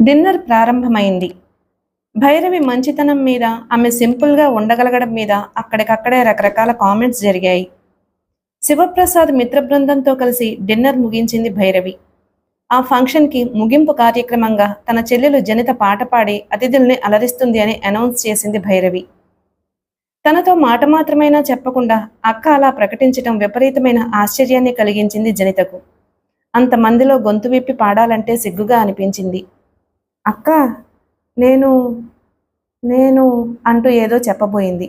Dinner ప్రారంభమైంది. భైరవి మంచితనం మీద, ఆమె సింపుల్గా ఉండగలగడం మీద అక్కడికక్కడే రకరకాల కామెంట్స్ జరిగాయి. శివప్రసాద్ మిత్ర బృందంతో కలిసి డిన్నర్ ముగించింది భైరవి. ఆ ఫంక్షన్కి ముగింపు కార్యక్రమంగా తన చెల్లెలు జనిత పాట పాడి అతిథుల్ని అలరిస్తుంది అని అనౌన్స్ చేసింది భైరవి. తనతో మాట మాత్రమైనా చెప్పకుండా అక్క అలా ప్రకటించటం విపరీతమైన ఆశ్చర్యాన్ని కలిగించింది జనితకు. అంతమందిలో గొంతు విప్పి పాడాలంటే సిగ్గుగా అనిపించింది. అక్క, నేను నేను అంటూ ఏదో చెప్పబోయింది.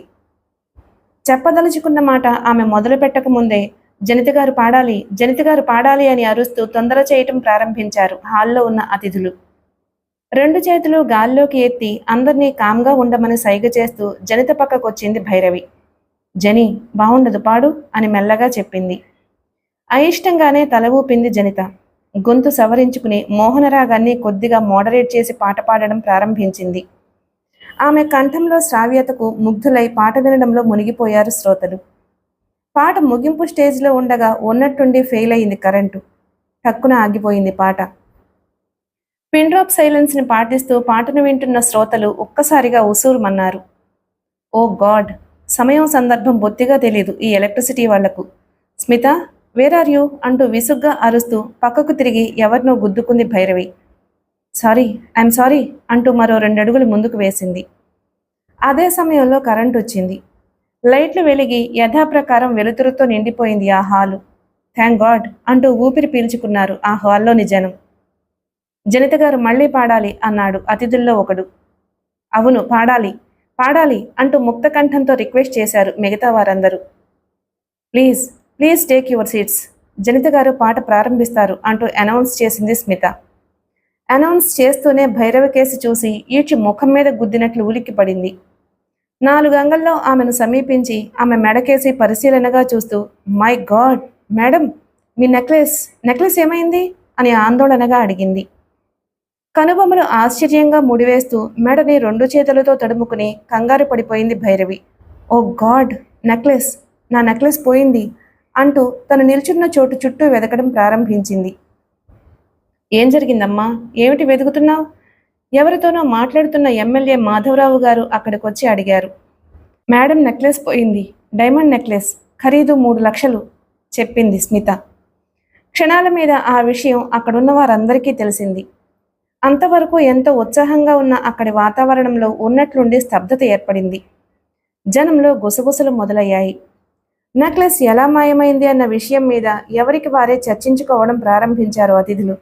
చెప్పదలుచుకున్న మాట ఆమె మొదలు పెట్టకముందే జనిత గారు పాడాలి అని అరుస్తూ తొందర చేయటం ప్రారంభించారు హాల్లో ఉన్న అతిథులు. రెండు చేతులు గాల్లోకి ఎత్తి అందర్నీ కామ్గా ఉండమని సైగ చేస్తూ జనిత పక్కకొచ్చింది భైరవి. జని, బావుండదు, పాడు అని మెల్లగా చెప్పింది. అయిష్టంగానే తల ఊపింది జనిత. గొంతు సవరించుకుని మోహనరాగాన్ని కొద్దిగా మోడరేట్ చేసి పాట పాడడం ప్రారంభించింది. ఆమె కంఠంలో శ్రావ్యతకు ముగ్ధులై పాట వినడంలో మునిగిపోయారు శ్రోతలు. పాట ముగింపు స్టేజ్లో ఉండగా ఉన్నట్టుండి ఫెయిల్ అయింది కరెంటు. టక్కున ఆగిపోయింది పాట. పిన్ డ్రాప్ సైలెన్స్ని పాటిస్తూ పాటను వింటున్న శ్రోతలు ఒక్కసారిగా ఉసూరుమన్నారు. ఓ గాడ్, సమయం సందర్భం బొత్తిగా తెలీదు ఈ ఎలక్ట్రిసిటీ వాళ్లకు. స్మిత, వేర్ ఆర్ యూ అంటూ విసుగ్గా అరుస్తూ పక్కకు తిరిగి ఎవరినో గుద్దుకుంది భైరవి. సారీ, ఐఎమ్ సారీ అంటూ మరో 2 అడుగులు ముందుకు వేసింది. అదే సమయంలో కరెంట్ వచ్చింది. లైట్లు వెలిగి యథాప్రకారం వెలుతురుతో నిండిపోయింది ఆ హాలు. థ్యాంక్ గాడ్ అంటూ ఊపిరి పీల్చుకున్నారు ఆ హాల్లోని జనం. జనిత గారు మళ్ళీ పాడాలి అన్నాడు అతిథుల్లో ఒకడు. అవును, పాడాలి పాడాలి అంటూ ముక్త కంఠంతో రిక్వెస్ట్ చేశారు మిగతా వారందరూ. Please please take your seats, Janitha garu పాట ప్రారంభిస్తారు అంటూ అనౌన్స్ చేసింది స్మిత. అనౌన్స్ చేస్తూనే భైరవి కేసి చూసి ఈడ్చి ముఖం మీద గుద్దినట్లు ఉలిక్కిపడింది. 4 అంగల్లో ఆమెను సమీపించి ఆమె మెడకేసి పరిశీలనగా చూస్తూ, my God madam, me necklace ఏమైంది అని ఆందోళనగా అడిగింది. కనుబొమ్మలు ఆశ్చర్యంగా ముడివేస్తూ మెడని 2 చేతులతో తడుముకుని కంగారు పడిపోయింది భైరవి. ఓ గాడ్, నా నెక్లెస్ పోయింది అంటూ తను నిల్చున్న చోటు చుట్టూ వెతకడం ప్రారంభించింది. ఏం జరిగిందమ్మా, ఏమిటి వెతుకుతున్నావు? ఎవరితోనో మాట్లాడుతున్న ఎమ్మెల్యే మాధవరావు గారు అక్కడికొచ్చి అడిగారు. మేడం, నెక్లెస్ పోయింది, డైమండ్ నెక్లెస్, ఖరీదు 3 లక్షలు చెప్పింది స్మిత. క్షణాల మీద ఆ విషయం అక్కడున్న వారందరికీ తెలిసింది. అంతవరకు ఎంతో ఉత్సాహంగా ఉన్న అక్కడి వాతావరణంలో ఉన్నట్లుండి స్తబ్దత ఏర్పడింది. జనంలో గుసగుసలు మొదలయ్యాయి. నెక్లెస్ ఎలా మాయమైంది అన్న విషయం మీద ఎవరికి వారే చర్చించుకోవడం ప్రారంభించారు అతిథులు.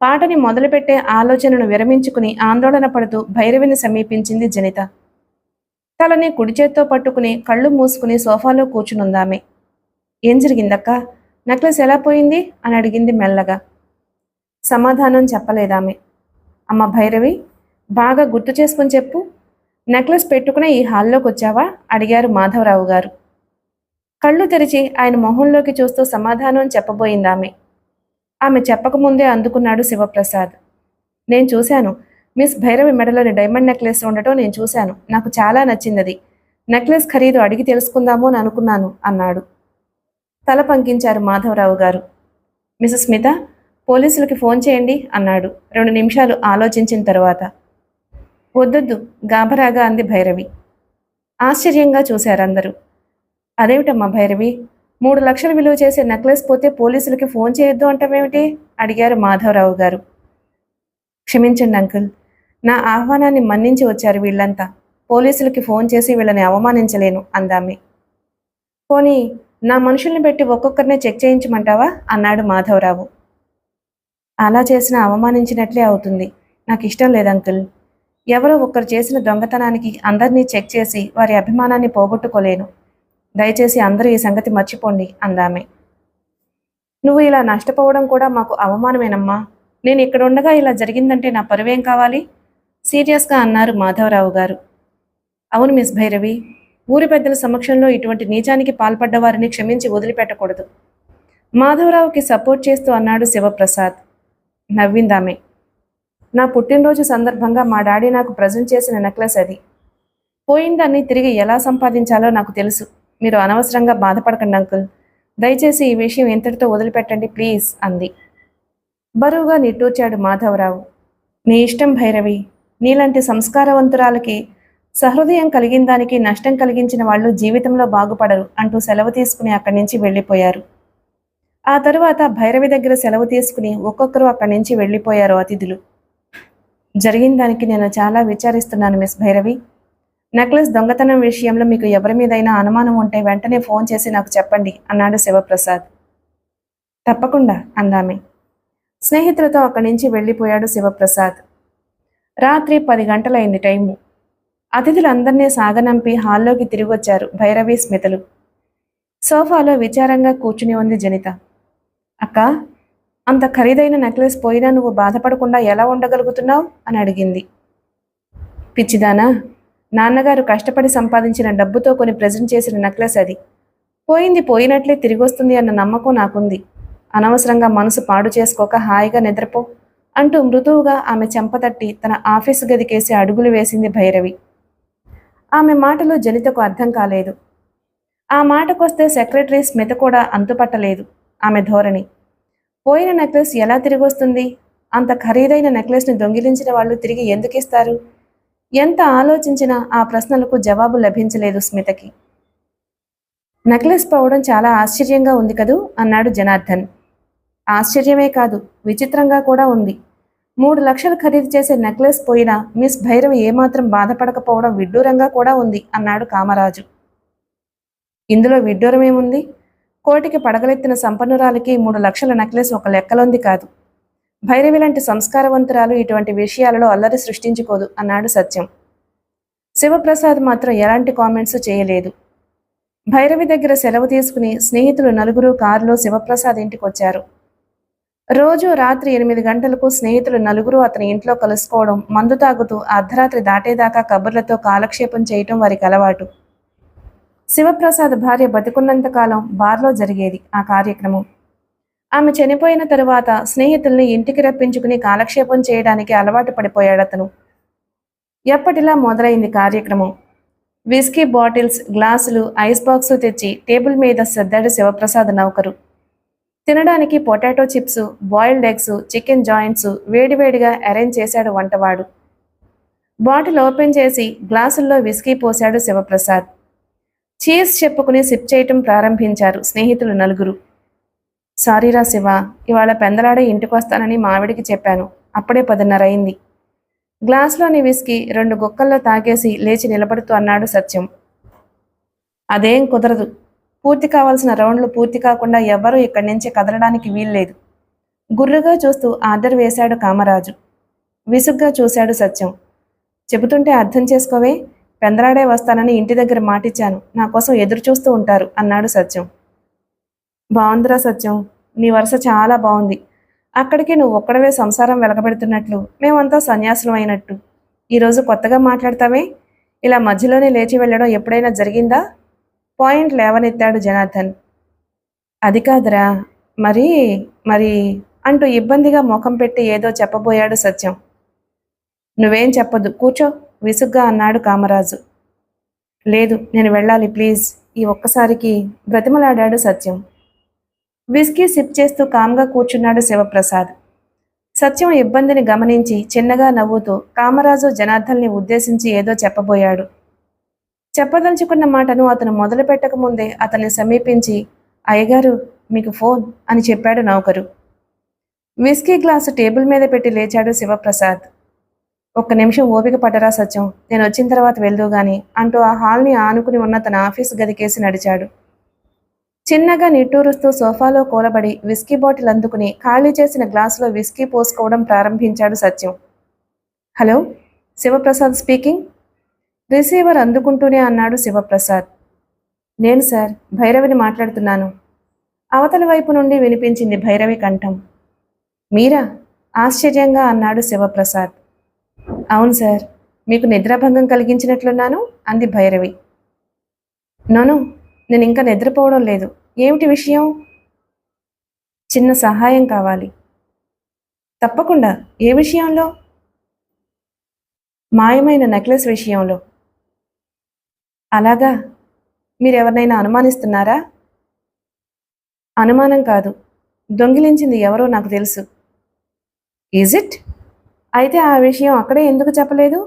పాటని మొదలుపెట్టే ఆలోచనను విరమించుకుని ఆందోళన పడుతూ భైరవిని సమీపించింది జనిత. తలని కుడి చేత్తో పట్టుకుని కళ్ళు మూసుకుని సోఫాలో కూర్చునుందామె. ఏం జరిగిందక్క, నెక్లెస్ ఎలా పోయింది అని అడిగింది మెల్లగా. సమాధానం చెప్పలేదామె. అమ్మ భైరవి, బాగా గుర్తు చేసుకుని చెప్పు, నెక్లెస్ పెట్టుకునే ఈ హాల్లోకి వచ్చావా అడిగారు మాధవరావు గారు. కళ్ళు తెరిచి ఆయన మొహంలోకి చూస్తూ సమాధానం చెప్పబోయిందామె. ఆమె చెప్పకముందే అందుకున్నాడు శివప్రసాద్. నేను చూశాను, మిస్ భైరవి మెడలోని డైమండ్ నెక్లెస్ ఉండటం నేను చూశాను. నాకు చాలా నచ్చిందది. నెక్లెస్ ఖరీదు అడిగి తెలుసుకుందాము అని అనుకున్నాను అన్నాడు. తల పంకించారు మాధవరావు గారు. మిసెస్ స్మిత, పోలీసులకి ఫోన్ చేయండి అన్నాడు 2 నిమిషాలు ఆలోచించిన తరువాత. వద్దొద్దు, గాభరాగా అంది భైరవి. ఆశ్చర్యంగా చూశారందరూ. అదేమిటమ్మా భైరవి, 3 లక్షలు విలువ చేసే నెక్లెస్ పోతే పోలీసులకి ఫోన్ చేయొద్దు అంటావేమిటి అడిగారు మాధవరావు గారు. క్షమించండి అంకుల్, నా ఆహ్వానాన్ని మన్నించి వచ్చారు వీళ్ళంతా. పోలీసులకి ఫోన్ చేసి వీళ్ళని అవమానించలేను అందామె. పోనీ నా మనుషుల్ని పెట్టి ఒక్కొక్కరినే చెక్ చేయించమంటావా అన్నాడు మాధవరావు. అలా చేసినా అవమానించినట్లే అవుతుంది. నాకు ఇష్టం లేదు అంకుల్. ఎవరో ఒక్కరు చేసిన దొంగతనానికి అందరినీ చెక్ చేసి వారి అభిమానాన్ని పోగొట్టుకోలేను. దయచేసి అందరూ ఈ సంగతి మర్చిపోండి అందామె. నువ్వు ఇలా నష్టపోవడం కూడా మాకు అవమానమేనమ్మా. నేను ఇక్కడ ఉండగా ఇలా జరిగిందంటే నా పరువేం కావాలి సీరియస్గా అన్నారు మాధవరావు గారు. అవును మిస్ భైరవి, ఊరి పెద్దల సమక్షంలో ఇటువంటి నీచానికి పాల్పడ్డ వారిని క్షమించి వదిలిపెట్టకూడదు. మాధవరావుకి సపోర్ట్ చేస్తూ అన్నాడు శివప్రసాద్. నవ్విందామె. నా పుట్టినరోజు సందర్భంగా మా డాడీ నాకు ప్రజెంట్ చేసిన నెక్లెస్ అది. పోయిందాన్ని తిరిగి ఎలా సంపాదించాలో నాకు తెలుసు. మీరు అనవసరంగా బాధపడకండి అంకుల్. దయచేసి ఈ విషయం ఇంతటితో వదిలిపెట్టండి ప్లీజ్ అంది. బరువుగా నిట్టూర్చాడు మాధవరావు. నీ ఇష్టం భైరవి. నీలాంటి సంస్కారవంతురాలకి సహృదయం కలిగిన దానికి నష్టం కలిగించిన వాళ్ళు జీవితంలో బాగుపడరు అంటూ సెలవు తీసుకుని అక్కడి నుంచి వెళ్ళిపోయారు. ఆ తరువాత భైరవి దగ్గర సెలవు తీసుకుని ఒక్కొక్కరు అక్కడి నుంచి వెళ్ళిపోయారు అతిథులు. జరిగిన దానికి నేను చాలా విచారిస్తున్నాను మిస్ భైరవి. నెక్లెస్ దొంగతనం విషయంలో మీకు ఎవరి మీదైనా అనుమానం ఉంటే వెంటనే ఫోన్ చేసి నాకు చెప్పండి అన్నాడు శివప్రసాద్. తప్పకుండా అందామె. స్నేహితులతో అక్కడి నుంచి వెళ్ళిపోయాడు శివప్రసాద్. రాత్రి 10 గంటలైంది టైము. అతిథులందర్నీ సాగనంపి హాల్లోకి తిరిగొచ్చారు భైరవి స్మితలు. సోఫాలో విచారంగా కూర్చుని ఉంది జనిత. అక్కా, అంత ఖరీదైన నెక్లెస్ పోయినా నువ్వు బాధపడకుండా ఎలా ఉండగలుగుతున్నావు అని అడిగింది. పిచ్చిదానా, నాన్నగారు కష్టపడి సంపాదించిన డబ్బుతో కొని ప్రజెంట్ చేసిన నెక్లెస్ అది. పోయింది పోయినట్లే తిరిగొస్తుంది అన్న నమ్మకం నాకుంది. అనవసరంగా మనసు పాడు చేసుకోక హాయిగా నిద్రపో అంటూ మృదువుగా ఆమె చెంపతట్టి తన ఆఫీసు గదికేసి అడుగులు వేసింది భైరవి. ఆమె మాటలు జనితకు అర్థం కాలేదు. ఆ మాటకొస్తే సెక్రటరీ స్మిత కూడా అంతుపట్టలేదు ఆమె ధోరణి. పోయిన నెక్లెస్ ఎలా తిరిగొస్తుంది? అంత ఖరీదైన నెక్లెస్ని దొంగిలించిన వాళ్ళు తిరిగి ఎందుకిస్తారు? ఎంత ఆలోచించినా ఆ ప్రశ్నలకు జవాబు లభించలేదు స్మితకి. నెక్లెస్ పోవడం చాలా ఆశ్చర్యంగా ఉంది కదూ అన్నాడు జనార్దన్. ఆశ్చర్యమే కాదు, విచిత్రంగా కూడా ఉంది. 3 లక్షలు ఖరీదు చేసే నెక్లెస్ పోయినా మిస్ భైరవి ఏమాత్రం బాధపడకపోవడం విడ్డూరంగా కూడా ఉంది అన్నాడు కామరాజు. ఇందులో విడ్డూరమేముంది? కోటికి పడగలెత్తిన సంపన్నురాలికి 3 లక్షల నెక్లెస్ ఒక లెక్కలోంది కాదు. భైరవి లాంటి సంస్కారవంతురాలు ఇటువంటి విషయాలలో అల్లరి సృష్టించుకోదు అన్నాడు సత్యం. శివప్రసాద్ మాత్రం ఎలాంటి కామెంట్స్ చేయలేదు. భైరవి దగ్గర సెలవు తీసుకుని స్నేహితులు 4 కారులో శివప్రసాద్ ఇంటికొచ్చారు. రోజు రాత్రి 8 గంటలకు స్నేహితులు 4 అతని ఇంట్లో కలుసుకోవడం, మందు తాగుతూ అర్ధరాత్రి దాటేదాకా కబుర్లతో కాలక్షేపం చేయటం వారికి అలవాటు. శివప్రసాద్ భార్య బతికున్నంతకాలం బార్లో జరిగేది ఆ కార్యక్రమం. ఆమె చనిపోయిన తరువాత స్నేహితుల్ని ఇంటికి రప్పించుకుని కాలక్షేపం చేయడానికి అలవాటు పడిపోయాడతను. ఎప్పటిలా మొదలైంది కార్యక్రమం. విస్కీ బాటిల్స్, గ్లాసులు, ఐస్ బాక్సు తెచ్చి టేబుల్ మీద సర్దాడు శివప్రసాద్ నౌకరు. తినడానికి potato chips, boiled eggs, chicken joints వేడివేడిగా అరేంజ్ చేశాడు వంటవాడు. బాటిల్ ఓపెన్ చేసి గ్లాసుల్లో విస్కీ పోశాడు శివప్రసాద్. చీజ్ చెప్పుకుని సిప్ చేయటం ప్రారంభించారు స్నేహితులు 4. సారీరా శివ, ఇవాళ పెందలాడే ఇంటికొస్తానని మావిడికి చెప్పాను. అప్పుడే 10:30 అయింది. గ్లాస్లోని విస్కీ 2 గుక్కల్లో తాగేసి లేచి నిలబడుతూ అన్నాడు సత్యం. అదేం కుదరదు. పూర్తి కావాల్సిన రౌండ్లు పూర్తి కాకుండా ఎవ్వరూ ఇక్కడి నుంచి కదలడానికి వీల్లేదు. గుర్రుగా చూస్తూ ఆర్డర్ వేశాడు కామరాజు. విసుగ్గా చూశాడు సత్యం. చెబుతుంటే అర్థం చేసుకోవే, పెందలాడే వస్తానని ఇంటి దగ్గర మాటిచ్చాను. నా కోసం ఎదురు చూస్తూ ఉంటారు అన్నాడు సత్యం. బావుందిరా సత్యం, నీ వరుస చాలా బాగుంది. అక్కడికి నువ్వు ఒక్కడవే సంసారం వెలగబెడుతున్నట్లు, మేమంతా సన్యాసులం అయినట్టు. ఈరోజు కొత్తగా మాట్లాడతావే? ఇలా మధ్యలోనే లేచి వెళ్ళడం ఎప్పుడైనా జరిగిందా? పాయింట్ లేవనెత్తాడు జనార్దన్. అది కాదురా, మరి మరి అంటూ ఇబ్బందిగా ముఖం పెట్టి ఏదో చెప్పబోయాడు సత్యం. నువ్వేం చెప్పొద్దు, కూర్చో విసుగ్గా అన్నాడు కామరాజు. లేదు, నేను వెళ్ళాలి ప్లీజ్, ఈ ఒక్కసారికి బ్రతిమలాడాడు సత్యం. విస్కీ సిప్ చేస్తూ కామ్గా కూర్చున్నాడు శివప్రసాద్. సత్యం ఇబ్బందిని గమనించి చిన్నగా నవ్వుతూ కామరాజు జనార్దన్ని ఉద్దేశించి ఏదో చెప్పబోయాడు. చెప్పదలుచుకున్న మాటను అతను మొదలు పెట్టకముందే అతన్ని సమీపించి, అయ్యగారు మీకు ఫోన్ అని చెప్పాడు నౌకరు. విస్కీ గ్లాసు టేబుల్ మీద పెట్టి లేచాడు శివప్రసాద్. ఒక్క నిమిషం ఓపిక పడ్డరా సత్యం, నేను వచ్చిన తర్వాత వెళ్దూ గాని అంటూ ఆ హాల్ని ఆనుకుని ఉన్న తన ఆఫీసు గదికేసి నడిచాడు. చిన్నగా నిట్టూరుస్తూ సోఫాలో కూలబడి విస్కీ బాటిల్ అందుకుని ఖాళీ చేసిన గ్లాసులో విస్కీ పోసుకోవడం ప్రారంభించాడు Satyam. Hello, Shivaprasad speaking. Receiver అందుకుంటూనే అన్నాడు శివప్రసాద్. నేను సార్, భైరవిని మాట్లాడుతున్నాను. అవతలి వైపు నుండి వినిపించింది భైరవి కంఠం. మీరా? ఆశ్చర్యంగా అన్నాడు శివప్రసాద్. అవును సార్, మీకు నిద్రాభంగం కలిగించినట్లున్నాను అంది భైరవి. నోను, నేను ఇంకా నిద్రపోవడం లేదు. ఏమిటి విషయం? చిన్న సహాయం కావాలి. తప్పకుండా. ఏ విషయంలో? మాయమైన నెక్లెస్ విషయంలో. అలాగా, మీరెవరినైనా అనుమానిస్తున్నారా? అనుమానం కాదు, దొంగిలించింది ఎవరో నాకు తెలుసు. Is it? అయితే ఆ విషయం అక్కడే ఎందుకు చెప్పలేదు?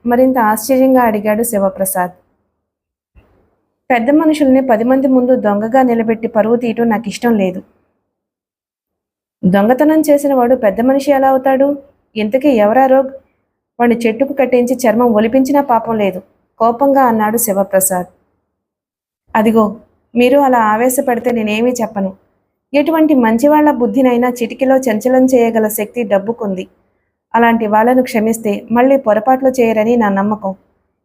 మరింత ఆశ్చర్యంగా అడిగాడు శివప్రసాద్. పెద్ద మనుషుల్ని 10 మంది ముందు దొంగగా నిలబెట్టి పరువు తీయటం నాకిష్టం లేదు. దొంగతనం చేసిన వాడు పెద్ద మనిషి ఎలా అవుతాడు? ఇంతకీ ఎవరా రోగ్? వాడిని చెట్టుకు కట్టించి చర్మం ఒలిపించినా పాపం లేదు కోపంగా అన్నాడు శివప్రసాద్. అదిగో, మీరు అలా ఆవేశపడితే నేనేమీ చెప్పను. ఎటువంటి మంచివాళ్ల బుద్ధినైనా చిటికెలో చంచలం చేయగల శక్తి డబ్బుకుంది. అలాంటి వాళ్లను క్షమిస్తే మళ్ళీ పొరపాట్లు చేయరని నా నమ్మకం.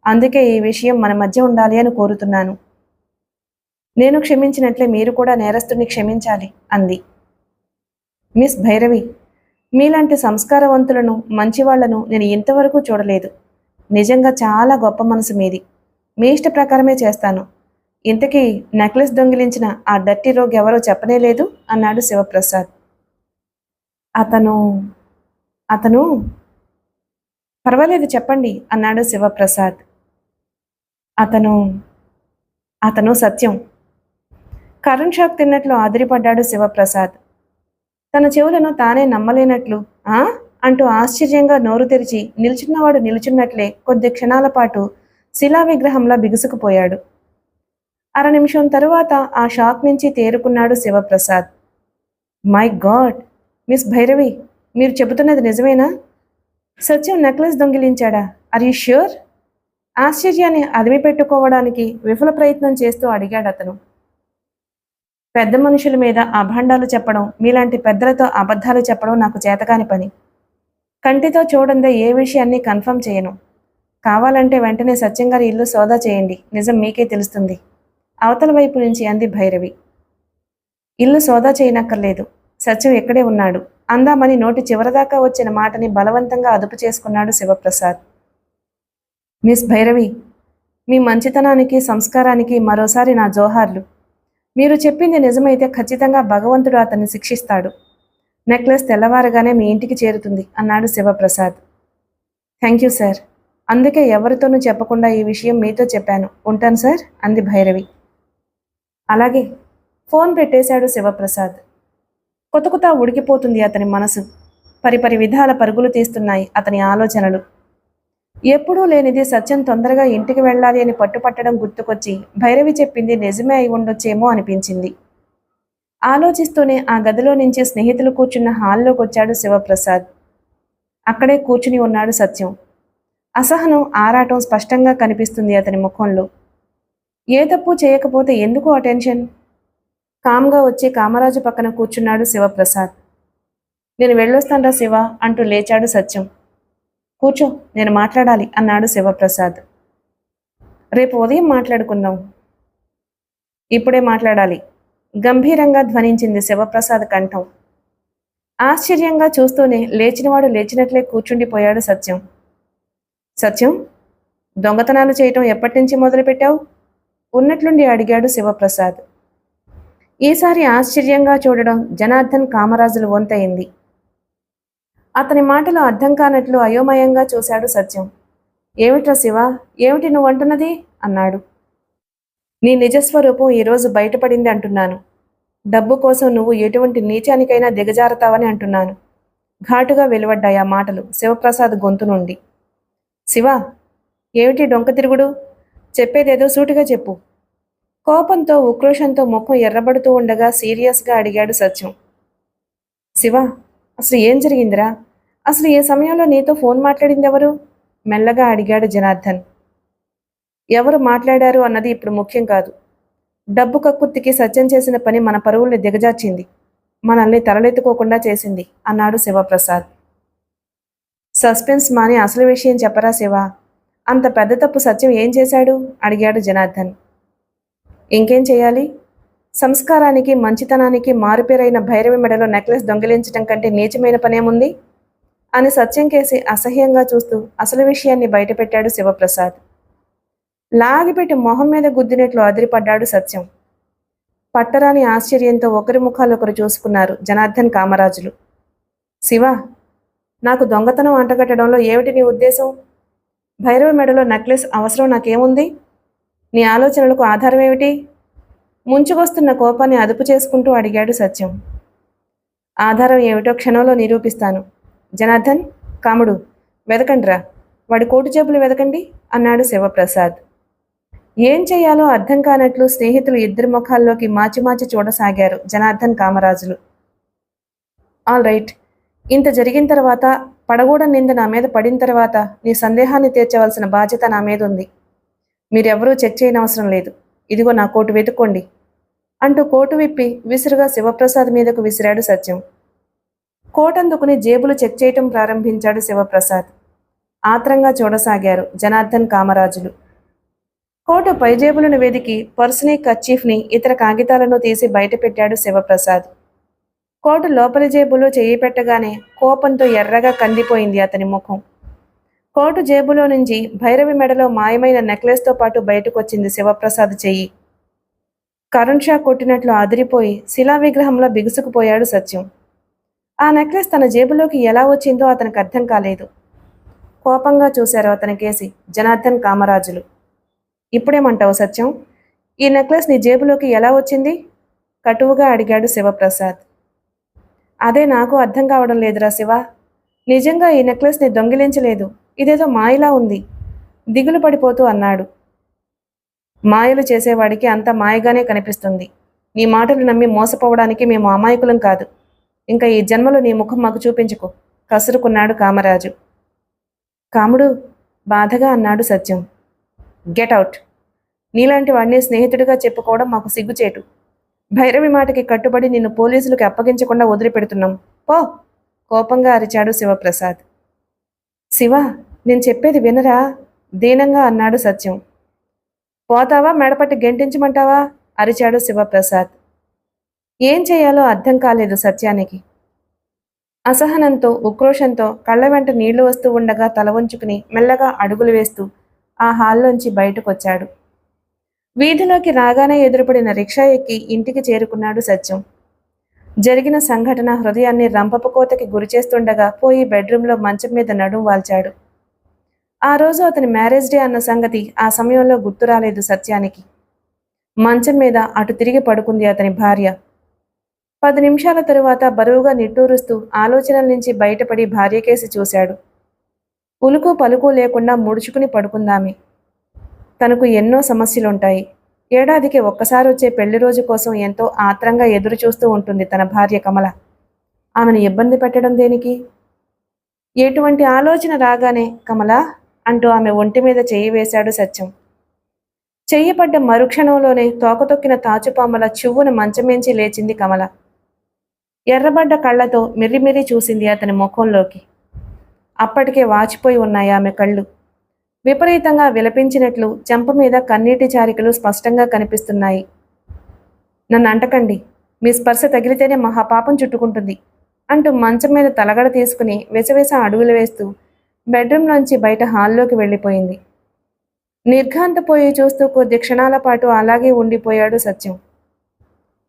అందుకే ఈ విషయం మన మధ్య ఉండాలి అని కోరుతున్నాను. నేను క్షమించినట్లే మీరు కూడా నేరస్తుని క్షమించాలి అంది. మిస్ భైరవి, మీలాంటి సంస్కారవంతులను మంచివాళ్లను నేను ఇంతవరకు చూడలేదు. నిజంగా చాలా గొప్ప మనసు మీది. మీ ఇష్ట ప్రకారమే చేస్తాను. ఇంతకీ నెక్లెస్ దొంగిలించిన ఆ డర్టీ రోగ్ ఎవరో చెప్పనే లేదు అన్నాడు శివప్రసాద్. అతను అతను పర్వాలేదు చెప్పండి అన్నాడు శివప్రసాద్. అతను అతను సత్యం. కరెంట్ షాక్ తిన్నట్లు ఆదిరిపడ్డాడు శివప్రసాద్. తన చెవులను తానే నమ్మలేనట్లు ఆ అంటూ ఆశ్చర్యంగా నోరు తెరిచి నిల్చున్నవాడు నిల్చున్నట్లే కొద్ది క్షణాల పాటు శిలా విగ్రహంలా బిగుసుకుపోయాడు. అర నిమిషం తరువాత ఆ షాక్ నుంచి తేరుకున్నాడు Shivaprasad. My god, miss Bhairavi, మీరు చెబుతున్నది నిజమేనా? సత్యం నెక్లెస్ దొంగిలించాడా? Are you sure? ఆశ్చర్యాన్ని అదిమి పెట్టుకోవడానికి విఫల ప్రయత్నం చేస్తూ అడిగాడు అతను. పెద్ద మనుషుల మీద అభాండాలు చెప్పడం, మీలాంటి పెద్దలతో అబద్ధాలు చెప్పడం నాకు చేతకాని పని. కంటితో చూడందే ఏ విషయాన్ని కన్ఫర్మ్ చేయను. కావాలంటే వెంటనే సత్యం గారి ఇల్లు సోదా చేయండి, నిజం మీకే తెలుస్తుంది అవతల వైపు నుంచి అంది భైరవి. ఇల్లు సోదా చేయనక్కర్లేదు, సత్యం ఎక్కడే ఉన్నాడు అందామని నోటి చివరదాకా వచ్చిన మాటని బలవంతంగా అదుపు చేసుకున్నాడు శివప్రసాద్. మిస్ భైరవి, మీ మంచితనానికి సంస్కారానికి మరోసారి నా జోహార్లు. మీరు చెప్పింది నిజమైతే ఖచ్చితంగా భగవంతుడు అతన్ని శిక్షిస్తాడు. నెక్లెస్ తెల్లవారగానే మీ ఇంటికి చేరుతుంది అన్నాడు శివప్రసాద్. Thank you sir. అందుకే ఎవరితోనూ చెప్పకుండా ఈ విషయం మీతో చెప్పాను. ఉంటాను సార్ అంది భైరవి. అలాగే ఫోన్ పెట్టేశాడు శివప్రసాద్. కొతకుతా ఉడికిపోతుంది అతని మనసు. పరిపరి విధాల పరుగులు తీస్తున్నాయి అతని ఆలోచనలు. ఎప్పుడూ లేనిది సత్యం తొందరగా ఇంటికి వెళ్ళాలి అని పట్టుపట్టడం గుర్తుకొచ్చి భైరవి చెప్పింది నిజమే అయి ఉండొచ్చేమో అనిపించింది. ఆలోచిస్తూనే ఆ గదిలో నుంచి స్నేహితులు కూర్చున్న హాల్లోకి వచ్చాడు శివప్రసాద్. అక్కడే కూర్చుని ఉన్నాడు సత్యం. అసహనం, ఆరాటం స్పష్టంగా కనిపిస్తుంది అతని ముఖంలో. ఏ తప్పు చేయకపోతే ఎందుకు అటెన్షన్? కామ్గా వచ్చి కామరాజు పక్కన కూర్చున్నాడు శివప్రసాద్. నేను వెళ్ళొస్తాన్రా శివ అంటూ లేచాడు సత్యం. కూర్చో, నేను మాట్లాడాలి అన్నాడు శివప్రసాద్. రేపు ఉదయం మాట్లాడుకుందాం. ఇప్పుడే మాట్లాడాలి గంభీరంగా ధ్వనించింది శివప్రసాద్ కంఠం. ఆశ్చర్యంగా చూస్తూనే లేచినవాడు లేచినట్లే కూర్చుండిపోయాడు సత్యం. సత్యం, దొంగతనాలు చేయటం ఎప్పటినుంచి మొదలుపెట్టావు? ఉన్నట్లుండి అడిగాడు శివప్రసాద్. ఈసారి ఆశ్చర్యంగా చూడడం జనార్దన్ కామరాజుల వంతయింది. అతని మాటలు అర్థం కానట్లు అయోమయంగా చూశాడు సత్యం. ఏమిట్రా శివ, ఏమిటి నువ్వంటున్నది అన్నాడు. నీ నిజస్వరూపం ఈరోజు బయటపడింది అంటున్నాను. డబ్బు కోసం నువ్వు ఎటువంటి నీచానికైనా దిగజారుతావని అంటున్నాను. ఘాటుగా వెలువడ్డాయి ఆ మాటలు శివప్రసాద్ గొంతు నుండి. శివ, ఏమిటి డొంక తిరుగుడు? చెప్పేదేదో సూటిగా చెప్పు. కోపంతో ఉక్రోషంతో ముఖం ఎర్రబడుతూ ఉండగా సీరియస్గా అడిగాడు సత్యం. శివ, అసలు ఏం జరిగిందిరా? అసలు ఏ సమయంలో నీతో ఫోన్ మాట్లాడింది ఎవరు? మెల్లగా అడిగాడు జనార్దన్. ఎవరు మాట్లాడారు అన్నది ఇప్పుడు ముఖ్యం కాదు. డబ్బు కక్కుర్తికి సత్యం చేసిన పని మన పరువుల్ని దిగజార్చింది, మనల్ని తలలెత్తుకోకుండా చేసింది అన్నాడు శివప్రసాద్. సస్పెన్స్ మాని అసలు విషయం చెప్పరా శివ? అంత పెద్ద తప్పు సత్యం ఏం చేశాడు అడిగాడు జనార్దన్. ఇంకేం చేయాలి? సంస్కారానికి మంచితనానికి మారుపేరైన భైరవి మెడలో నెక్లెస్ దొంగిలించడం కంటే నీచమైన పనేముంది అని సత్యం కేసి అసహ్యంగా చూస్తూ అసలు విషయాన్ని బయటపెట్టాడు శివప్రసాద్. లాగిపెట్టి మొహం మీద గుద్దినట్లు అదిరిపడ్డాడు సత్యం. పట్టరాని ఆశ్చర్యంతో ఒకరి ముఖాలు ఒకరు చూసుకున్నారు జనార్దన్ కామరాజులు. శివ, నాకు దొంగతనం అంటగట్టడంలో ఏమిటి నీ ఉద్దేశం? భైరవి మెడలో నెక్లెస్ అవసరం నాకేముంది? నీ ఆలోచనలకు ఆధారం ఏమిటి? ముంచుకొస్తున్న కోపాన్ని అదుపు చేసుకుంటూ అడిగాడు సత్యం. ఆధారం ఏమిటో క్షణంలో నిరూపిస్తాను. జనార్దన్, కాముడు, వెదకండ్రా, వాడి కోటు జేబులు వెదకండి అన్నాడు శివప్రసాద్. ఏం చెయ్యాలో అర్థం కానట్లు స్నేహితులు ఇద్దరి ముఖాల్లోకి మార్చి చూడసాగారు జనార్దన్ కామరాజులు. ఆల్ రైట్, ఇంత జరిగిన తర్వాత, పడగూడ నింద నా మీద పడిన తర్వాత నీ సందేహాన్ని తీర్చవలసిన బాధ్యత నా మీద ఉంది. మీరెవరూ చెక్ చేయనవసరం లేదు. ఇదిగో నా కోటు వెతుక్కోండి అంటూ కోటు విప్పి విసురుగా శివప్రసాద్ మీదకు విసిరాడు సత్యం. కోటందుకుని జేబులు చెక్ చేయటం ప్రారంభించాడు శివప్రసాద్. ఆత్రంగా చూడసాగారు జనార్దన్ కామరాజులు. కోటు పై జేబులను వెదికి పర్సుని, కర్చీఫ్ని, ఇతర కాగితాలను తీసి బయట పెట్టాడు శివప్రసాద్. కోటు లోపలి జేబులో చెయ్యి పెట్టగానే కోపంతో ఎర్రగా కందిపోయింది అతని ముఖం. కోటు జేబులో నుంచి భైరవి మెడలో మాయమైన నెక్లెస్తో పాటు బయటకొచ్చింది శివప్రసాద్ చెయ్యి. కరెంట్ షాక్ కొట్టినట్లు అదిరిపోయి శిలా విగ్రహంలో బిగుసుకుపోయాడు సత్యం. ఆ నెక్లెస్ తన జేబులోకి ఎలా వచ్చిందో అతనికి అర్థం కాలేదు. కోపంగా చూశారు అతని కేసి జనార్దన్ కామరాజులు. ఇప్పుడేమంటావు సత్యం? ఈ నెక్లెస్ నీ జేబులోకి ఎలా వచ్చింది? కటువుగా అడిగాడు శివప్రసాద్. అదే నాకు అర్థం కావడం లేదురా శివ. నిజంగా ఈ నెక్లెస్ని దొంగిలించలేదు. ఇదేదో మాయలా ఉంది దిగులు పడిపోతూ అన్నాడు. మాయలు చేసేవాడికి అంత మాయగానే కనిపిస్తుంది. నీ మాటలు నమ్మి మోసపోవడానికి మేము అమాయకులం కాదు. ఇంకా ఈ జన్మలో నీ ముఖం మాకు చూపించుకో కసురుకున్నాడు కామరాజు. కాముడు, బాధగా అన్నాడు సత్యం. Get out. నీలాంటి వాడిని స్నేహితుడిగా చెప్పుకోవడం మాకు సిగ్గుచేటు. భైరవి మాటకి కట్టుబడి నిన్ను పోలీసులకు అప్పగించకుండా వదిలిపెడుతున్నాం. పో, కోపంగా అరిచాడు శివప్రసాద్. శివ, నేను చెప్పేది వినరా? దీనంగా అన్నాడు సత్యం. పోతావా మెడపట్టి గెంటించమంటావా? అరిచాడు శివప్రసాద్. ఏం చేయాలో అర్థం కాలేదు సత్యానికి. అసహనంతో, ఉక్రోషంతో కళ్ళ వెంట నీళ్లు వస్తూ ఉండగా తల వంచుకుని మెల్లగా అడుగులు వేస్తూ ఆ హాల్లోంచి బయటకొచ్చాడు. వీధిలోకి రాగానే ఎదురుపడిన రిక్షా ఎక్కి ఇంటికి చేరుకున్నాడు సత్యం. జరిగిన సంఘటన హృదయాన్ని రంపపు కోతకి గురిచేస్తుండగా పోయి బెడ్రూంలో మంచం మీద నడుం వాల్చాడు. ఆ రోజు అతని మ్యారేజ్ డే అన్న సంగతి ఆ సమయంలో గుర్తు రాలేదు సత్యానికి. మంచం మీద అటు తిరిగి పడుకుంది అతని భార్య. 10 నిమిషాల తరువాత బరువుగా నిట్టూరుస్తూ ఆలోచనల నుంచి బయటపడి భార్య కేసి చూశాడు. ఉలుకు పలుకు లేకుండా ముడుచుకుని పడుకుందామె. తనకు ఎన్నో సమస్యలుంటాయి. ఏడాదికి ఒక్కసారి వచ్చే పెళ్లి రోజు కోసం ఎంతో ఆత్రంగా ఎదురు చూస్తూ ఉంటుంది తన భార్య కమల. ఆమెను ఇబ్బంది పెట్టడం దేనికి? ఎటువంటి ఆలోచన రాగానే కమలా అంటూ ఆమె ఒంటి మీద చెయ్యి వేశాడు సత్యం. చెయ్యి పడ్డ మరుక్షణంలోనే తోకతొక్కిన తాచుపామల చువ్వున మంచమేంచి లేచింది కమల. ఎర్రబడ్డ కళ్లతో మిర్రిమిర్రి చూసింది అతని ముఖంలోకి. అప్పటికే వాచిపోయి ఉన్నాయి ఆమె కళ్ళు. విపరీతంగా విలపించినట్లు చెంప మీద కన్నీటి చారికలు స్పష్టంగా కనిపిస్తున్నాయి. నన్ను అంటకండి, మీ స్పర్శ తగిలితేనే మహాపాపం చుట్టుకుంటుంది అంటూ మంచం మీద తలగడ తీసుకుని వెసవెస అడుగులు వేస్తూ బెడ్రూంలోంచి బయట హాల్లోకి వెళ్ళిపోయింది. నిర్ఘాంతపోయి చూస్తూ కొద్ది క్షణాల పాటు అలాగే ఉండిపోయాడు సత్యం.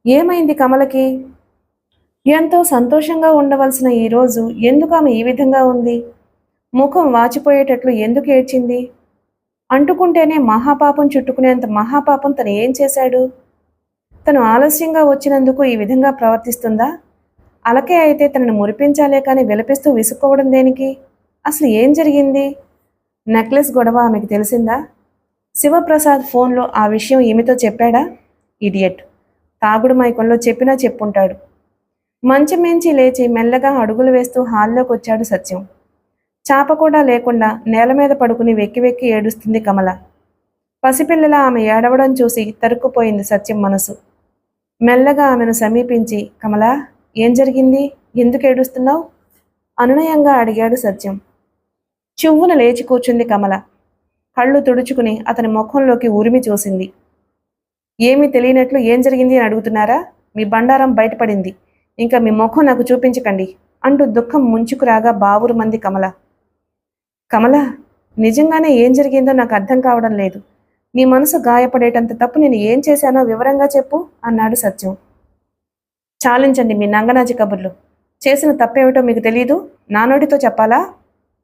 ఏమైంది కమలకి? ఎంతో సంతోషంగా ఉండవలసిన ఈరోజు ఎందుకు ఆమె ఈ విధంగా ఉంది? ముఖం వాచిపోయేటట్లు ఎందుకు ఏడ్చింది? అంటుకుంటేనే మహాపాపం చుట్టుకునేంత మహాపాపం తను ఏం చేశాడు? తను ఆలస్యంగా వచ్చినందుకు ఈ విధంగా ప్రవర్తిస్తుందా? అలకే అయితే తనను మురిపించాలే కానీ విలపిస్తూ విసుక్కోవడం దేనికి? అసలు ఏం జరిగింది? నెక్లెస్ గొడవ ఆమెకు తెలిసిందా? శివప్రసాద్ ఫోన్లో ఆ విషయం ఈమెతో చెప్పాడా? ఇడియట్. తాగుడు మైకంలో చెప్పినా చెప్పుంటాడు. మంచమేంచి లేచి మెల్లగా అడుగులు వేస్తూ హాల్లోకి వచ్చాడు సత్యం. చాప కూడా లేకుండా నేల మీద పడుకుని వెక్కి వెక్కి ఏడుస్తుంది కమల. పసిపిల్లల ఆమె ఏడవడం చూసి తరుక్కుపోయింది సత్యం మనసు. మెల్లగా ఆమెను సమీపించి, కమలా, ఏం జరిగింది? ఎందుకు ఏడుస్తున్నావు? అనునయంగా అడిగాడు సత్యం. చువ్వున లేచి కూర్చుంది కమల. కళ్ళు తుడుచుకుని అతని ముఖంలోకి ఉరిమి చూసింది. ఏమీ తెలియనట్లు ఏం జరిగింది అని అడుగుతున్నారా? మీ బండారం బయటపడింది. ఇంకా మీ ముఖం నాకు చూపించకండి అంటూ దుఃఖం ముంచుకురాగా బావురు మంది కమల. కమల, నిజంగానే ఏం జరిగిందో నాకు అర్థం కావడం లేదు. నీ మనసు గాయపడేటంత తప్పు నేను ఏం చేశానో వివరంగా చెప్పు అన్నాడు సత్యం. చాలించండి మీ నంగనాచి కబుర్లు. చేసిన తప్పేమిటో మీకు తెలీదు, నా నోటితో చెప్పాలా?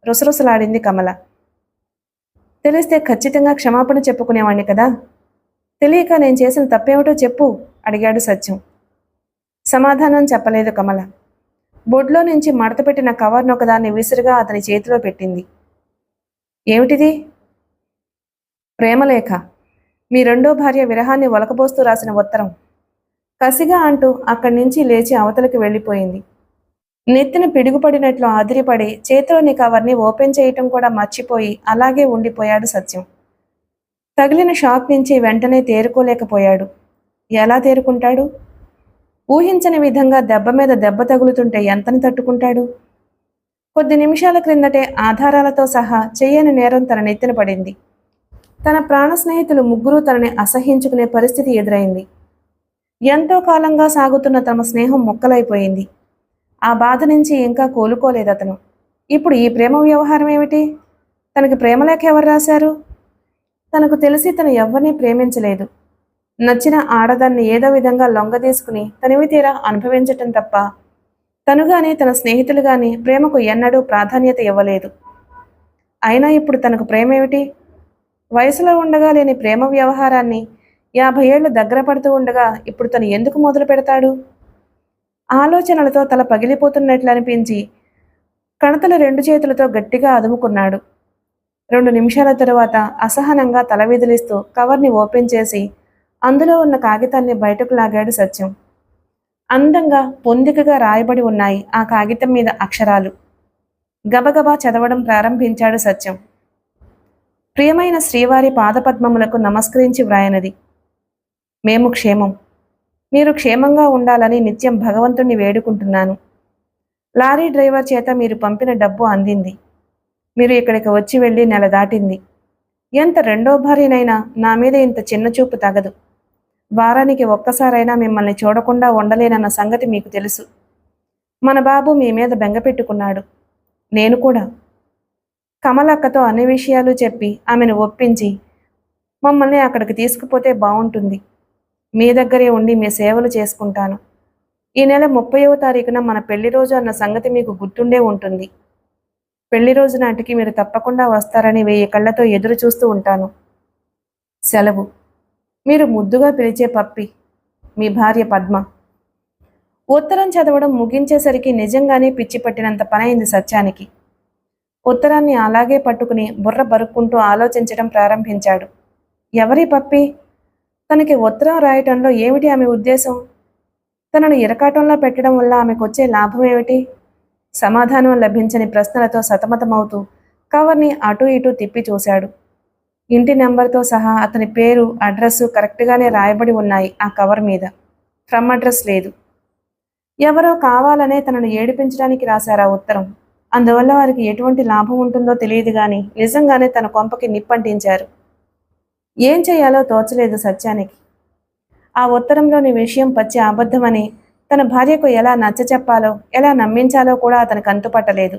రుసరుసలాడింది కమల. తెలిస్తే ఖచ్చితంగా క్షమాపణ చెప్పుకునేవాణ్ణి కదా. తెలియక నేను చేసిన తప్పేమిటో చెప్పు అడిగాడు సత్యం. సమాధానం చెప్పలేదు కమల. బొడ్లో నుంచి మడతపెట్టిన కవర్ను ఒకదాన్ని విసురుగా అతని చేతిలో పెట్టింది. ఏమిటిది? ప్రేమలేఖ. మీ రెండో భార్య విరహాన్ని ఒలకబోస్తూ రాసిన ఉత్తరం. కసిగా అంటూ అక్కడి నుంచి లేచి అవతలికి వెళ్ళిపోయింది. నెత్తిన పిడుగుపడినట్లు ఆదిరిపడి చేతిలోని కవర్ని ఓపెన్ చేయటం కూడా మర్చిపోయి అలాగే ఉండిపోయాడు సత్యం. తగిలిన షాక్ నుంచి వెంటనే తేరుకోలేకపోయాడు. ఎలా తేరుకుంటాడు? ఊహించని విధంగా దెబ్బ మీద దెబ్బ తగులుతుంటే ఎంతని తట్టుకుంటాడు? కొద్ది నిమిషాల క్రిందటే ఆధారాలతో సహా చెయ్యని నేరం తన నెత్తిన పడింది. తన ప్రాణ స్నేహితులు ముగ్గురూ తనని అసహ్యించుకునే పరిస్థితి ఎదురైంది. ఎంతో కాలంగా సాగుతున్న తమ స్నేహం ముక్కలైపోయింది. ఆ బాధ నుంచి ఇంకా కోలుకోలేదతను. ఇప్పుడు ఈ ప్రేమ వ్యవహారం ఏమిటి? తనకి ప్రేమలేఖ ఎవరు రాశారు? తనకు తెలిసి తను ఎవరినీ ప్రేమించలేదు. నచ్చిన ఆడదాన్ని ఏదో విధంగా లొంగదీసుకుని తనివి తీరా అనుభవించటం తప్ప తను గాని తన స్నేహితులు గాని ప్రేమకు ఎన్నడూ ప్రాధాన్యత ఇవ్వలేదు. అయినా ఇప్పుడు తనకు ప్రేమేమిటి? వయసులో ఉండగా లేని ప్రేమ వ్యవహారాన్ని 50 ఏళ్లు దగ్గర పడుతూ ఉండగా ఇప్పుడు తను ఎందుకు మొదలు పెడతాడు? ఆలోచనలతో తల పగిలిపోతున్నట్లు అనిపించి కణతలు 2 చేతులతో గట్టిగా అదుముకున్నాడు. 2 నిమిషాల తరువాత అసహనంగా తల విదిలిస్తూ కవర్ని ఓపెన్ చేసి అందులో ఉన్న కాగితాన్ని బయటకు లాగాడు సత్యం. అందంగా పొందికగా రాయబడి ఉన్నాయి ఆ కాగితం మీద అక్షరాలు. గబగబా చదవడం ప్రారంభించాడు సత్యం. ప్రియమైన శ్రీవారి పాదపద్మములకు నమస్కరించి వ్రాయనది. మేము క్షేమం. మీరు క్షేమంగా ఉండాలని నిత్యం భగవంతుణ్ణి వేడుకుంటున్నాను. లారీ డ్రైవర్ చేత మీరు పంపిన డబ్బు అందింది. మీరు ఇక్కడికి వచ్చి వెళ్ళి నెల దాటింది. ఎంత రెండో భార్యనైనా నా మీద ఇంత చిన్న చూపు తగదు. వారానికి ఒక్కసారైనా మిమ్మల్ని చూడకుండా ఉండలేనన్న సంగతి మీకు తెలుసు. మన బాబు మీ మీద బెంగ పెట్టుకున్నాడు. నేను కూడా. కమలక్కతో అన్ని విషయాలు చెప్పి ఆమెను ఒప్పించి మమ్మల్ని అక్కడికి తీసుకుపోతే బాగుంటుంది. మీ దగ్గరే ఉండి మీ సేవలు చేసుకుంటాను. ఈ నెల 30వ తారీఖున మన పెళ్లి రోజు అన్న సంగతి మీకు గుర్తుండే ఉంటుంది. పెళ్లి రోజు నాటికి మీరు తప్పకుండా వస్తారని 1000 కళ్ళతో ఎదురు చూస్తూ ఉంటాను. సెలవు. మీరు ముద్దుగా పిలిచే పప్పి. మీ భార్య పద్మ. ఉత్తరం చదవడం ముగించేసరికి నిజంగానే పిచ్చి పట్టినంత పనైంది సత్యానికి. ఉత్తరాన్ని అలాగే పట్టుకుని బుర్ర బరుక్కుంటూ ఆలోచించడం ప్రారంభించాడు. ఎవరి పప్పి? తనకి ఉత్తరం రాయటంలో ఏమిటి ఆమె ఉద్దేశం? తనను ఇరకాటంలో పెట్టడం వల్ల ఆమెకు వచ్చే లాభం ఏమిటి? సమాధానం లభించని ప్రశ్నలతో సతమతమవుతూ కవర్ని అటూ ఇటూ తిప్పి చూశాడు. ఇంటి నెంబర్తో సహా అతని పేరు, అడ్రస్సు కరెక్ట్గానే రాయబడి ఉన్నాయి ఆ కవర్ మీద. ఫ్రమ్ అడ్రస్ లేదు. ఎవరో కావాలనే తనను ఏడిపించడానికి రాశారా ఉత్తరం. అందువల్ల వారికి ఎటువంటి లాభం ఉంటుందో తెలియదు గాని నిజంగానే తన కొంపకి నిప్పంటించారు. ఏం చేయాలో తోచలేదు సత్యానికి. ఆ ఉత్తరంలోని విషయం పచ్చి అబద్ధమని తన భార్యకు ఎలా నచ్చచెప్పాలో, ఎలా నమ్మించాలో కూడా అతనికి అంతుపట్టలేదు.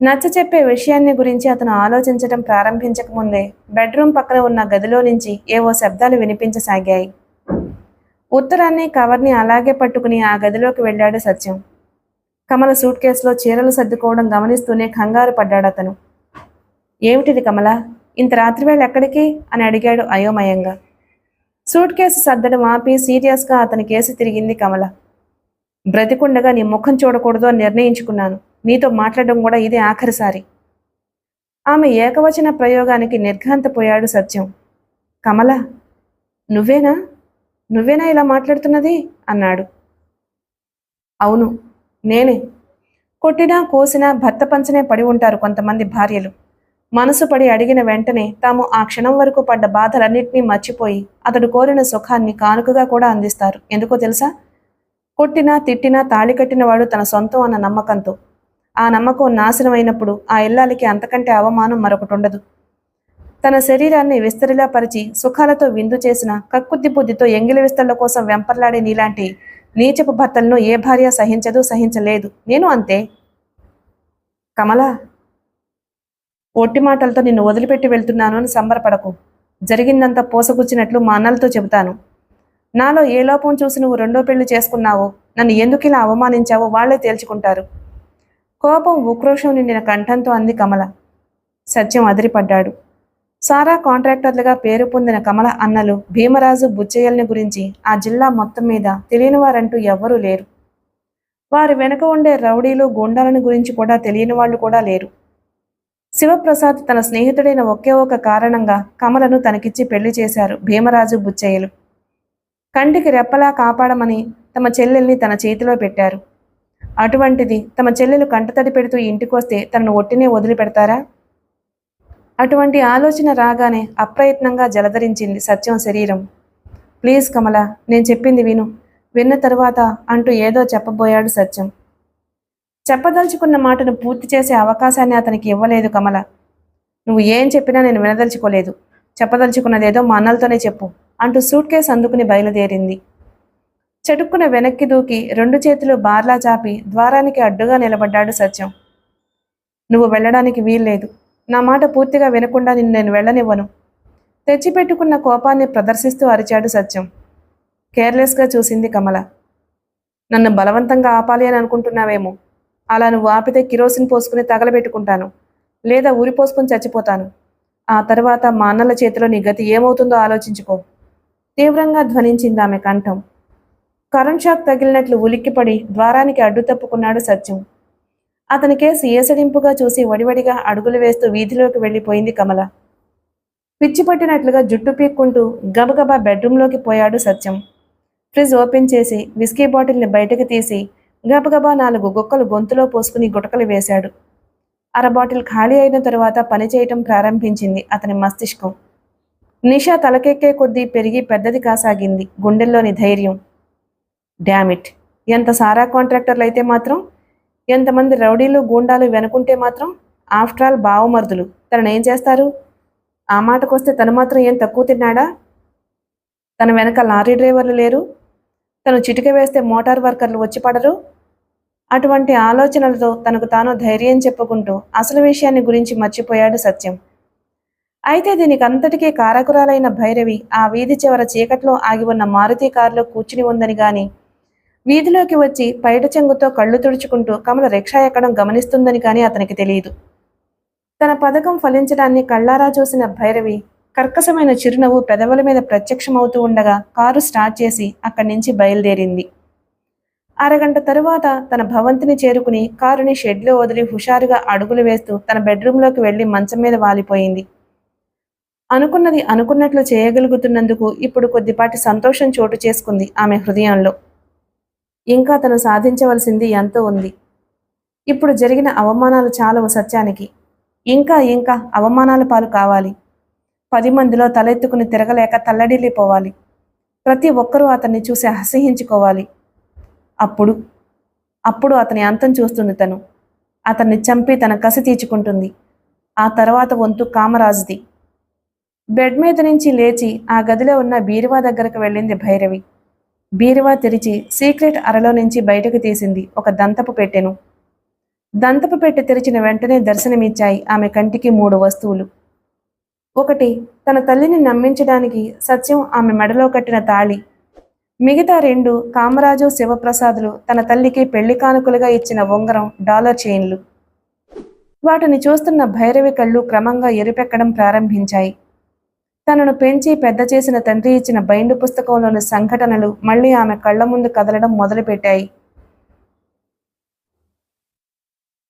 నచ్చచెప్పే విషయాన్ని గురించి అతను ఆలోచించడం ప్రారంభించకముందే బెడ్రూమ్ పక్కన ఉన్న గదిలో నుంచి ఏవో శబ్దాలు వినిపించసాగాయి. ఉత్తరాన్ని కవర్ని అలాగే పట్టుకుని ఆ గదిలోకి వెళ్ళాడు సత్యం. కమల సూట్ కేసులో చీరలు సర్దుకోవడం గమనిస్తూనే కంగారు పడ్డాడతను. ఏమిటిది కమల? ఇంత రాత్రివేళ ఎక్కడికి అని అడిగాడు అయోమయంగా. సూట్ కేసు సర్దడం ఆపి సీరియస్గా అతని కేసు తిరిగింది కమల. బ్రతికుండగా నీ ముఖం చూడకూడదు అని నిర్ణయించుకున్నాను. నీతో మాట్లాడడం కూడా ఇదే ఆఖరిసారి. ఆమె ఏకవచన ప్రయోగానికి నిర్ఘాంతపోయాడు సత్యం. కమల, నువ్వేనా? నువ్వేనా ఇలా మాట్లాడుతున్నది అన్నాడు. అవును, నేనే. కొట్టినా కోసినా భర్త పంచనే పడి ఉంటారు కొంతమంది భార్యలు. మనసు పడి అడిగిన వెంటనే తాము ఆ క్షణం వరకు పడ్డ బాధలన్నింటినీ మర్చిపోయి అతడు కోరిన సుఖాన్ని కానుకగా కూడా అందిస్తారు. ఎందుకో తెలుసా? కొట్టినా తిట్టినా తాళి కట్టినవాడు తన సొంతం అన్న నమ్మకంతో. ఆ నమ్మకం నాశనం అయినప్పుడు ఆ ఇల్లాలికి అంతకంటే అవమానం మరొకటి ఉండదు. తన శరీరాన్ని విస్తరిలా పరిచి సుఖాలతో విందు చేసిన కక్కుద్ది బుద్ధితో ఎంగిలి విస్తళ్ల కోసం వెంపర్లాడే నీలాంటి నీచపు భర్తలను ఏ భార్య సహించదు, సహించలేదు. నేను అంతే. కమల, ఒట్టి మాటలతో నిన్ను వదిలిపెట్టి వెళ్తున్నాను అని సంబరపడకు. జరిగిందంతా పోసగుచ్చినట్లు మా అన్నలతో చెబుతాను. నాలో ఏ లోపం చూసి నువ్వు రెండో పెళ్లి చేసుకున్నావో, నన్ను ఎందుకు ఇలా అవమానించావో వాళ్లే తేల్చుకుంటారు. కోపం ఉక్రోషం నిండిన కంఠంతో అంది కమల. సత్యం అదిరిపడ్డాడు. సారా కాంట్రాక్టర్లుగా పేరు పొందిన కమల అన్నలు భీమరాజు, బుచ్చయ్యల్ని గురించి ఆ జిల్లా మొత్తం మీద తెలియని వారంటూ ఎవ్వరూ లేరు. వారి వెనుక ఉండే రౌడీలు, గూండాలని గురించి కూడా తెలియని వాళ్ళు కూడా లేరు. శివప్రసాద్ తన స్నేహితుడైన ఒకే ఒక కారణంగా కమలను తనకిచ్చి పెళ్లి చేశారు భీమరాజు బుచ్చయ్యలు. కంటికి రెప్పలా కాపాడమని తమ చెల్లెల్ని తన చేతిలో పెట్టారు. అటువంటిది తమ చెల్లెలు కంటతడి పెడుతూ ఇంటికొస్తే తనను ఒట్టినే వదిలిపెడతారా? అటువంటి ఆలోచన రాగానే అప్రయత్నంగా జలధరించింది సత్యం శరీరం. ప్లీజ్ కమల, నేను చెప్పింది విను, విన్న తరువాత అంటూ ఏదో చెప్పబోయాడు సత్యం. చెప్పదలుచుకున్న మాటను పూర్తి చేసే అవకాశాన్ని అతనికి ఇవ్వలేదు కమల. నువ్వు ఏం చెప్పినా నేను వినదలుచుకోలేదు. చెప్పదలుచుకున్నదేదో మా అన్నలతోనే చెప్పు అంటూ సూట్ కేస్ అందుకుని బయలుదేరింది. చటుక్కున వెనక్కి దూకి 2 చేతులు బార్లా చాపి ద్వారానికి అడ్డుగా నిలబడ్డాడు సత్యం. నువ్వు వెళ్ళడానికి వీల్లేదు. నా మాట పూర్తిగా వినకుండా నిన్ను నేను వెళ్ళనివ్వను. తెచ్చిపెట్టుకున్న కోపాన్ని ప్రదర్శిస్తూ అరిచాడు సత్యం. కేర్లెస్గా చూసింది కమల. నన్ను బలవంతంగా ఆపాలి అని అనుకుంటున్నావేమో. అలా నువ్వు ఆపితే కిరోసిన్ పోసుకుని తగలబెట్టుకుంటాను, లేదా ఊరి పోసుకుని చచ్చిపోతాను. ఆ తర్వాత మా అన్నల చేతిలో నీ గతి ఏమవుతుందో ఆలోచించుకో. తీవ్రంగా ధ్వనించింది ఆమె కంఠం. కరెంట్ షాక్ తగిలినట్లు ఉలిక్కిపడి ద్వారానికి అడ్డు తప్పుకున్నాడు సత్యం. అతని కేసు ఏసడింపుగా చూసి వడివడిగా అడుగులు వేస్తూ వీధిలోకి వెళ్ళిపోయింది కమల. పిచ్చి పట్టినట్లుగా జుట్టు పీక్కుంటూ గబగబా బెడ్రూమ్లోకి పోయాడు సత్యం. ఫ్రిడ్జ్ ఓపెన్ చేసి విస్కీ బాటిల్ని బయటకు తీసి గబగబా 4 గుక్కలు గొంతులో పోసుకుని గుటకలు వేశాడు. 1/2 బాటిల్ ఖాళీ అయిన తరువాత పనిచేయటం ప్రారంభించింది అతని మస్తిష్కం. నిష తలకెక్కే కొద్దీ పెరిగి పెద్దది కాసాగింది గుండెల్లోని ధైర్యం. డామిట్, ఎంత సారా కాంట్రాక్టర్లు అయితే మాత్రం, ఎంతమంది రౌడీలు గూండాలు వెనుకుంటే మాత్రం, ఆఫ్టర్ ఆల్ బావమర్దులు తననేం చేస్తారు? ఆ మాటకొస్తే తను మాత్రం ఏం తక్కువ తిన్నాడా? తన వెనక లారీ డ్రైవర్లు లేరు? తను చిటిక వేస్తే మోటార్ వర్కర్లు వచ్చి పడరు? అటువంటి ఆలోచనలతో తనకు తాను ధైర్యం చెప్పుకుంటూ అసలు విషయాన్ని గురించి మర్చిపోయాడు సత్యం. అయితే దీనికి అంతటికీ కారకురాలైన భైరవి ఆ వీధి చివర చీకట్లో ఆగి ఉన్న మారుతి కారులో కూర్చుని ఉందని గాని, వీధిలోకి వచ్చి పైట చెంగుతో కళ్ళు తుడుచుకుంటూ కమల రిక్షా ఎక్కడం గమనిస్తుందని కానీ అతనికి తెలియదు. తన పథకం ఫలించడాన్ని కళ్ళారా చూసిన భైరవి కర్కశమైన చిరునవ్వు పెదవుల మీద ప్రత్యక్షమవుతూ ఉండగా కారు స్టార్ట్ చేసి అక్కడి నుంచి బయలుదేరింది. అరగంట తరువాత తన భవంతిని చేరుకుని కారుని షెడ్లో వదిలి హుషారుగా అడుగులు వేస్తూ తన బెడ్రూంలోకి వెళ్లి మంచం మీద వాలిపోయింది. అనుకున్నది అనుకున్నట్లు చేయగలుగుతున్నందుకు ఇప్పుడు కొద్దిపాటి సంతోషం చోటు చేసుకుంది ఆమె హృదయంలో. ఇంకా తను సాధించవలసింది ఎంతో ఉంది. ఇప్పుడు జరిగిన అవమానాలు చాలవు సత్యానికి. ఇంకా ఇంకా అవమానాల పాలు కావాలి. 10 మందిలో తలెత్తుకుని తిరగలేక తల్లడిల్లిపోవాలి. ప్రతి ఒక్కరూ అతన్ని చూసి అసహ్యించుకోవాలి. అప్పుడు అప్పుడు అతని అంతం చూస్తుంది తను. అతన్ని చంపి తన కసి తీర్చుకుంటుంది. ఆ తర్వాత వంతు కామరాజుది. బెడ్ మీద నుంచి లేచి ఆ గదిలో ఉన్న బీరువా దగ్గరకు వెళ్ళింది భైరవి. బీరువా తెరిచి సీక్రెట్ అరలో నుంచి బయటకు తీసింది ఒక దంతపు పెట్టెను. దంతపు పెట్టె తెరిచిన వెంటనే దర్శనమిచ్చాయి ఆమె కంటికి 3 వస్తువులు. ఒకటి, తన తల్లిని నమ్మించడానికి సత్యం ఆమె మెడలో కట్టిన తాళి. మిగతా 2 కామరాజు శివప్రసాదులు తన తల్లికి పెళ్లి కానుకలుగా ఇచ్చిన ఉంగరం, డాలర్ చైన్లు. వాటిని చూస్తున్న భైరవి కళ్ళు క్రమంగా ఎరుపెక్కడం ప్రారంభించాయి. తనను పెంచి పెద్ద చేసిన తండ్రి ఇచ్చిన బైండు పుస్తకంలోని సంఘటనలు మళ్లీ ఆమె కళ్ల ముందు కదలడం మొదలుపెట్టాయి.